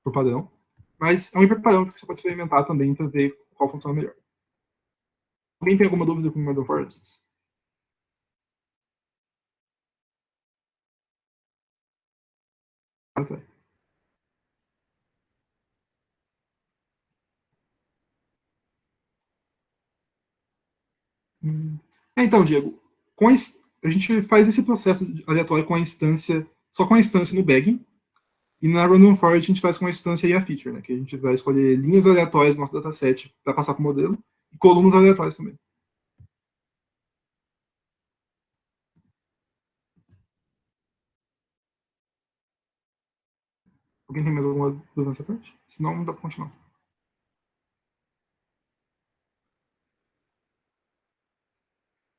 Speaker 1: por padrão. Mas é um hiperparâmetro que você pode experimentar também para ver qual funciona melhor. Alguém tem alguma dúvida com o Random Forests? Ah, tá. Hum. Então, Diego, a gente faz esse processo aleatório com a instância, só com a instância no bagging, e na Random Forest a gente faz com a instância e a feature, né? Que a gente vai escolher linhas aleatórias no nosso dataset para passar para o modelo, e colunas aleatórias também. Alguém tem mais alguma dúvida nessa parte? Senão, não dá para continuar.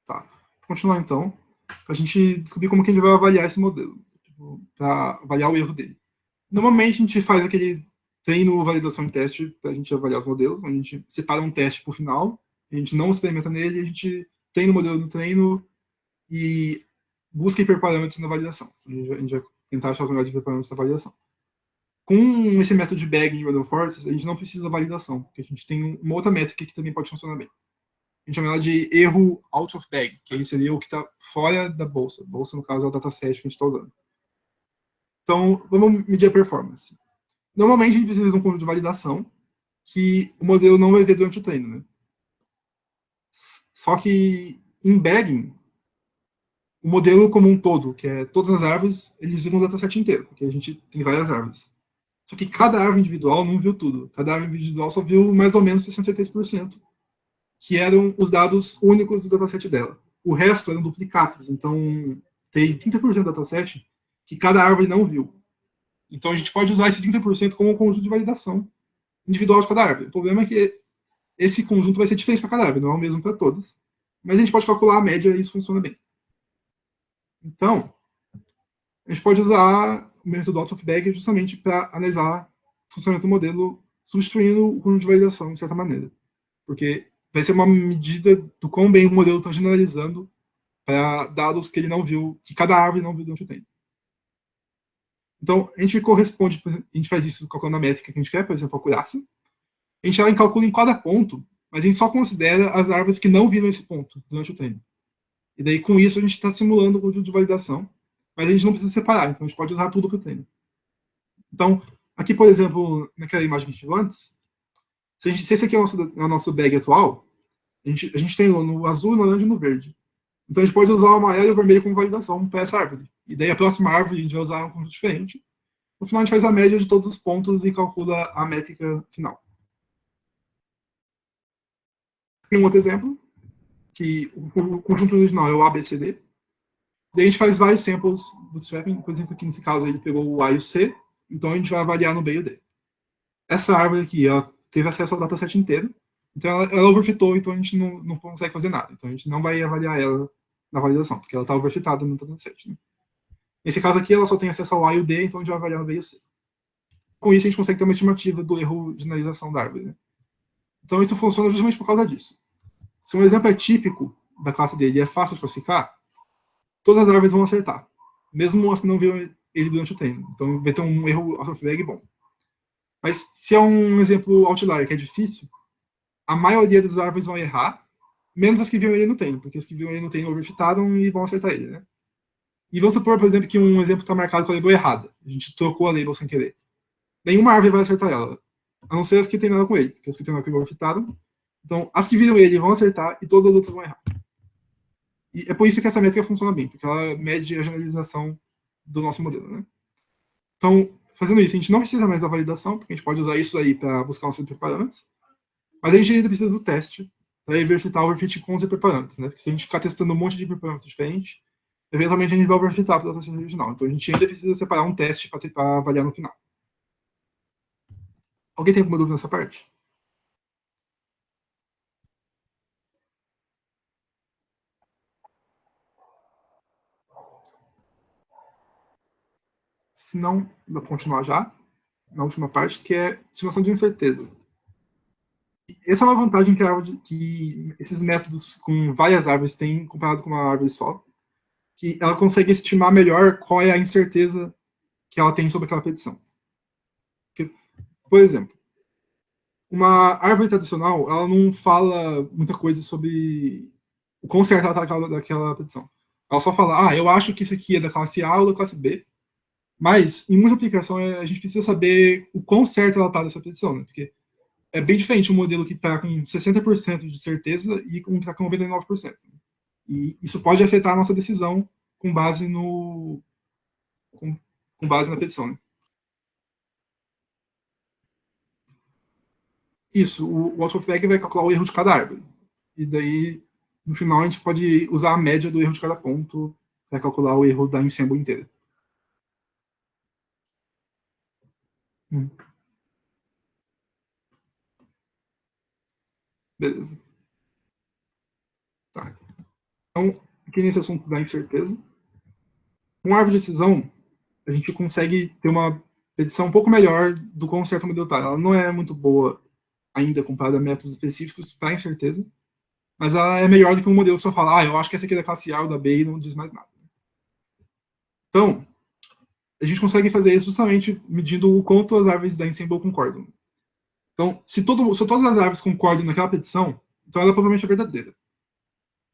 Speaker 1: Tá. Vou continuar então, para a gente descobrir como que a gente vai avaliar esse modelo, tipo, para avaliar o erro dele. Normalmente a gente faz aquele treino, validação e teste para a gente avaliar os modelos, onde a gente separa um teste para o final, a gente não experimenta nele, a gente treina o modelo no treino e busca hiperparâmetros na validação. A gente vai tentar achar os melhores hiperparâmetros na validação. Com esse método de bagging em Random Forests, a gente não precisa da validação, porque a gente tem uma outra métrica que também pode funcionar bem. A gente chama ela de erro out of bag, que aí seria o que está fora da bolsa. Bolsa, no caso, é o dataset que a gente está usando. Então, vamos medir a performance. Normalmente, a gente precisa de um conjunto de validação que o modelo não vai ver durante o treino, né? Só que em bagging, o modelo como um todo, que é todas as árvores, eles viram o dataset inteiro, porque a gente tem várias árvores. Só que cada árvore individual não viu tudo. Cada árvore individual só viu mais ou menos 63%, que eram os dados únicos do dataset dela. O resto eram duplicatas, então tem 30% do dataset que cada árvore não viu. Então a gente pode usar esse 30% como um conjunto de validação individual de cada árvore. O problema é que esse conjunto vai ser diferente para cada árvore, não é o mesmo para todas. Mas a gente pode calcular a média e isso funciona bem. Então, a gente pode usar o método out of bag justamente para analisar o funcionamento do modelo, substituindo o conjunto de validação, de certa maneira. Porque vai ser uma medida do quão bem o modelo está generalizando para dados que ele não viu, que cada árvore não viu durante o tempo. Então, a gente corresponde, a gente faz isso calculando a métrica que a gente quer, por exemplo, a acurácia. A gente calcula em cada ponto, mas a gente só considera as árvores que não viram esse ponto durante o treino. E daí, com isso, a gente está simulando o conjunto de validação, mas a gente não precisa separar, então a gente pode usar tudo para o treino. Então, aqui, por exemplo, naquela imagem que a gente viu antes, se esse aqui é o nosso bag atual, a gente tem no azul, no laranja e no verde. Então a gente pode usar o amarelo e o vermelho como validação para essa árvore. E daí a próxima árvore a gente vai usar um conjunto diferente. No final a gente faz a média de todos os pontos e calcula a métrica final. Tem um outro exemplo, que o conjunto original é o ABCD. Daí a gente faz vários samples bootstrapping. Por exemplo, aqui nesse caso ele pegou o A e o C. Então a gente vai avaliar no B e o D. Essa árvore aqui, ela teve acesso ao dataset inteiro. Então ela overfitou, então a gente não consegue fazer nada. Então a gente não vai avaliar ela na validação, porque ela está overfitada no dataset. Né? Nesse caso aqui, ela só tem acesso ao A e o D, então a gente vai avaliar o B e o C. Com isso, a gente consegue ter uma estimativa do erro de generalização da árvore. Né? Então isso funciona justamente por causa disso. Se um exemplo é típico da classe dele e é fácil de classificar, todas as árvores vão acertar, mesmo as que não viram ele durante o treino. Então vai ter um erro out of flag bom. Mas se é um exemplo outlier que é difícil, a maioria das árvores vão errar, menos as que viram ele no treino, porque as que viram ele no treino overfitaram e vão acertar ele, né? E vamos supor, por exemplo, que um exemplo está marcado com a label errada. A gente trocou a label sem querer. Nenhuma árvore vai acertar ela, a não ser as que tem nada com ele, porque as que tem nada com ele overfitaram. Então, as que viram ele vão acertar e todas as outras vão errar. E é por isso que essa métrica funciona bem, porque ela mede a generalização do nosso modelo, né? Então, fazendo isso, a gente não precisa mais da validação, porque a gente pode usar isso aí para buscar os hiperparâmetros, mas a gente ainda precisa do teste para verificar o overfit com os hiperparâmetros, né? Porque se a gente ficar testando um monte de hiperparâmetros diferentes, eventualmente a gente vai overfitar para o dataset original. Então a gente ainda precisa separar um teste para avaliar no final. Alguém tem alguma dúvida nessa parte? Se não, dá para continuar já, na última parte, que é estimação de incerteza. Essa é uma vantagem que esses métodos com várias árvores têm comparado com uma árvore só, que ela consegue estimar melhor qual é a incerteza que ela tem sobre aquela petição. Porque, por exemplo, uma árvore tradicional, ela não fala muita coisa sobre o quão certa ela está daquela petição. Ela só fala, eu acho que isso aqui é da classe A ou da classe B, mas em muita aplicação a gente precisa saber o quão certa ela está dessa petição, né? Porque é bem diferente um modelo que está com 60% de certeza e um que está com 99%. E isso pode afetar a nossa decisão com base no com base na petição, né? Isso, o out of bag vai calcular o erro de cada árvore. E daí, no final, a gente pode usar a média do erro de cada ponto para calcular o erro da ensemble inteira. Beleza. Tá. Então, aqui nesse assunto da incerteza, com a árvore de decisão, a gente consegue ter uma predição um pouco melhor do quão certo o modelo está. Ela não é muito boa ainda comparada a métodos específicos para incerteza, mas ela é melhor do que um modelo que só fala, eu acho que essa aqui é da classe A ou da B e não diz mais nada. Então, a gente consegue fazer isso justamente medindo o quanto as árvores da ensemble concordam. Então, se todas as árvores concordam naquela petição, então ela provavelmente é verdadeira.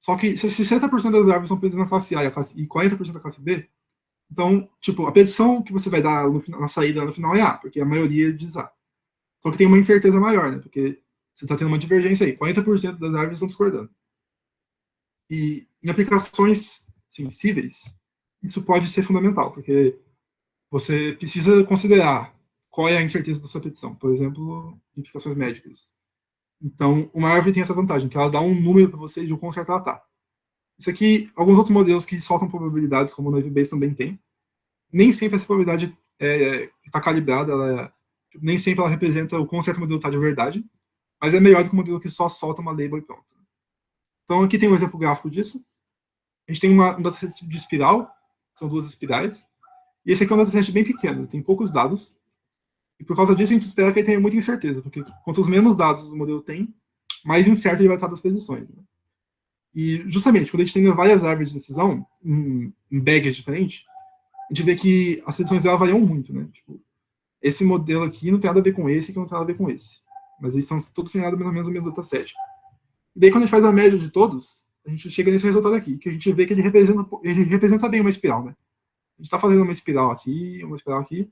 Speaker 1: Só que se 60% das árvores são presas na classe A e 40% da classe B, então, tipo, a petição que você vai dar na saída no final é A, porque a maioria diz A. Só que tem uma incerteza maior, né? Porque você está tendo uma divergência aí. 40% das árvores estão discordando. E em aplicações sensíveis, isso pode ser fundamental, porque você precisa considerar qual é a incerteza da sua petição. Por exemplo, implicações médicas. Então, uma árvore tem essa vantagem, que ela dá um número para você de o quão certo ela está. Isso aqui, alguns outros modelos que soltam probabilidades, como o Naive Bayes também tem. Nem sempre essa probabilidade está calibrada, nem sempre ela representa o quão certo o modelo está de verdade, mas é melhor do que um modelo que só solta uma label e pronto. Então, aqui tem um exemplo gráfico disso. A gente tem um dataset de espiral, são duas espirais, e esse aqui é um dataset bem pequeno, tem poucos dados, e por causa disso a gente espera que ele tenha muita incerteza, porque quantos menos dados o modelo tem, mais incerto ele vai estar das predições. Né? E justamente, quando a gente tem várias árvores de decisão, em bags diferentes, a gente vê que as predições dela variam muito, né? Tipo, esse modelo aqui não tem nada a ver com esse, que não tem nada a ver com esse. Mas eles são todos assinados mais ou menos no mesmo dataset. E daí, quando a gente faz a média de todos, a gente chega nesse resultado aqui, que a gente vê que ele representa bem uma espiral, né? A gente está fazendo uma espiral aqui, uma espiral aqui.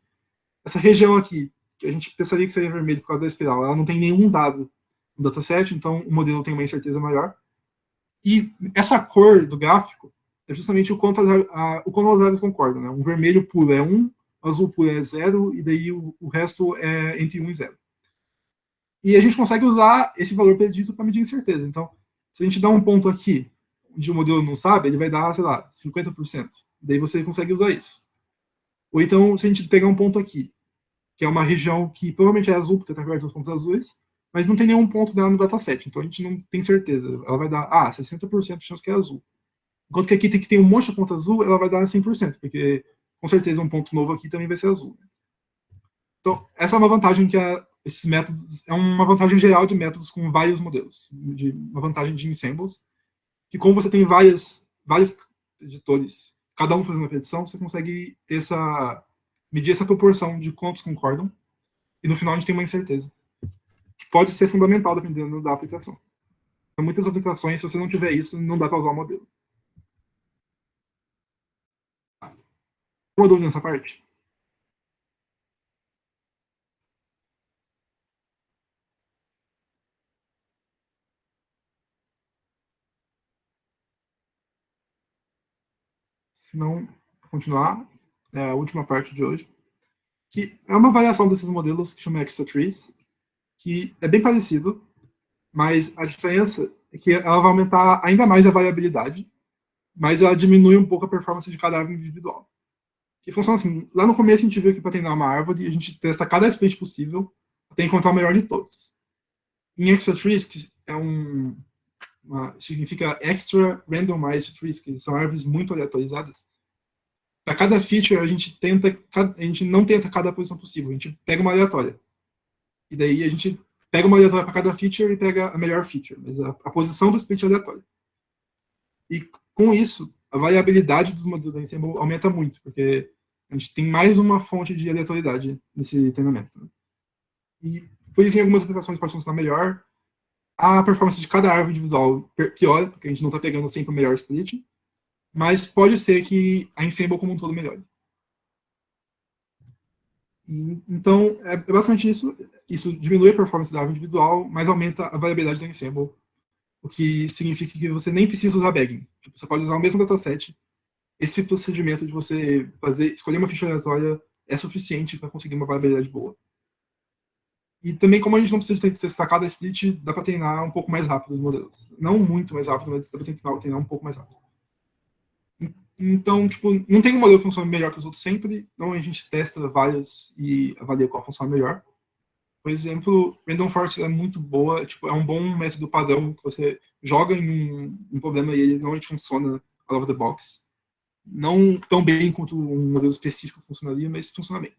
Speaker 1: Essa região aqui, que a gente pensaria que seria vermelho por causa da espiral, ela não tem nenhum dado no dataset, então o modelo tem uma incerteza maior. E essa cor do gráfico é justamente o quanto as árvores concordam. Né? Um vermelho puro é 1, azul puro é 0, e daí o resto é entre 1 e 0. E a gente consegue usar esse valor predito para medir incerteza. Então, se a gente dá um ponto aqui, onde o modelo não sabe, ele vai dar, sei lá, 50%. Daí você consegue usar isso. Ou então, se a gente pegar um ponto aqui, que é uma região que provavelmente é azul, porque está coberta dos pontos azuis, mas não tem nenhum ponto dela no dataset, então a gente não tem certeza. Ela vai dar, 60% de chance que é azul. Enquanto que aqui tem que ter um monte de ponto azul, ela vai dar 100%, porque com certeza um ponto novo aqui também vai ser azul. Então, essa é uma vantagem que esses métodos, é uma vantagem geral de métodos com vários modelos, uma vantagem de ensembles, que como você tem vários editores, cada um fazendo uma predição, você consegue medir essa proporção de quantos concordam, e no final a gente tem uma incerteza, que pode ser fundamental dependendo da aplicação. Em muitas aplicações, se você não tiver isso, não dá para usar o modelo. Uma dúvida nessa parte? Se não, continuar, é a última parte de hoje, que é uma variação desses modelos que chama Extra Trees, que é bem parecido, mas a diferença é que ela vai aumentar ainda mais a variabilidade, mas ela diminui um pouco a performance de cada árvore individual. Que funciona assim, lá no começo a gente viu que para treinar uma árvore, a gente testa cada split possível até encontrar o melhor de todos. Em Extra Trees, que significa Extra Randomized Trees, que são árvores muito aleatorizadas, para cada feature a gente não tenta cada posição possível, a gente pega uma aleatória. E daí a gente pega uma aleatória para cada feature e pega a melhor feature, mas a posição do split é aleatória. E com isso, a variabilidade dos modelos da Ensemble aumenta muito, porque a gente tem mais uma fonte de aleatoriedade nesse treinamento. Né? E por isso, em algumas aplicações pode funcionar melhor. A performance de cada árvore individual piora, porque a gente não está pegando sempre o melhor split, mas pode ser que a Ensemble como um todo melhore. Então, é basicamente isso. Isso diminui a performance da árvore individual, mas aumenta a variabilidade da Ensemble, o que significa que você nem precisa usar bagging. Tipo, você pode usar o mesmo dataset. Esse procedimento de você escolher uma ficha aleatória é suficiente para conseguir uma variabilidade boa. E também, como a gente não precisa ter testar cada split, dá para treinar um pouco mais rápido os modelos. Não muito mais rápido, mas dá para treinar um pouco mais rápido. Então, tipo, não tem um modelo que funcione melhor que os outros sempre. Então, a gente testa vários e avalia qual funciona melhor. Por exemplo, Random Forest é muito boa, tipo, é um bom método padrão que você joga em um problema e ele normalmente funciona out of the box. Não tão bem quanto um modelo específico funcionaria, mas funciona bem.